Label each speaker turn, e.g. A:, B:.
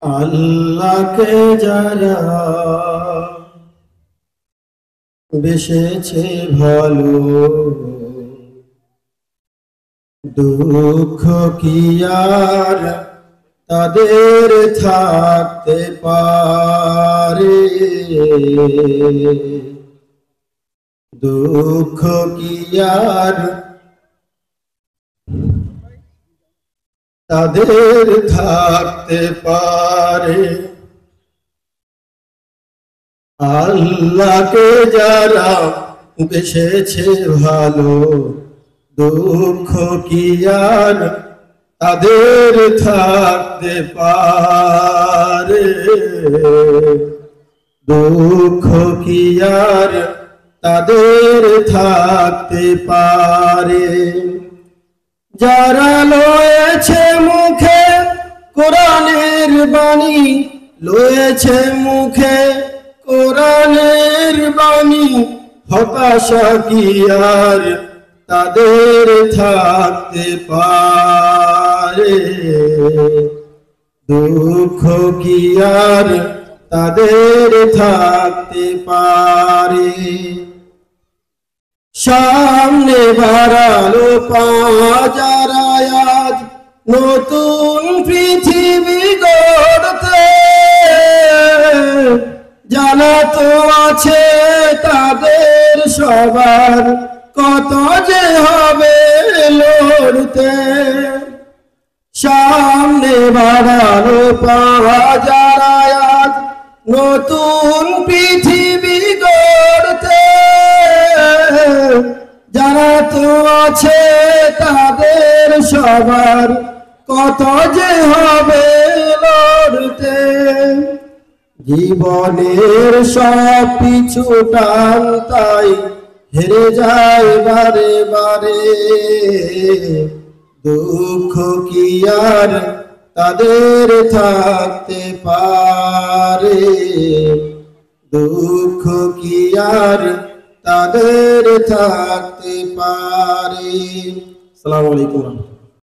A: আল্লাহকে যারা বেসেছে ভালো, দুঃখ কি আর তাদের থাকতে পারে? দুঃখ কি আর তাদের থাকতে পারে? আল্লাহকে যারা বেসেছে ভালো, দুঃখ কি আর তাদের থাকতে পারে? দুঃখ কি আর তাদের থাকতে পারে? যারা লয়েছে মুখে কোরআনের বাণী, লয়েছে মুখে কোরআনের বাণী, হতাশা কি আর তাদের থাকতে পারে? দুঃখ কি আর তাদের থাকতে পারে? সামনে বাড়ালো পা যারা আজ নতুন পৃথিবী গড়তে, জানা তো আছে তাদের সবার কত যে হবে লড়তে। সামনে বাড়ালো পা যারা আজ নতুন পৃথিবী গড়তে, যারা তো আছে তাদের সবার কত যে হবে লড়তে। জীবনের সব পিছু টান তাই হেরে যায় বারে বারে। দুঃখ কি আর তাদের থাকতে পারে? দুঃখ কি আর তাদের থাকতে পারে? আসসালামু আলাইকুম।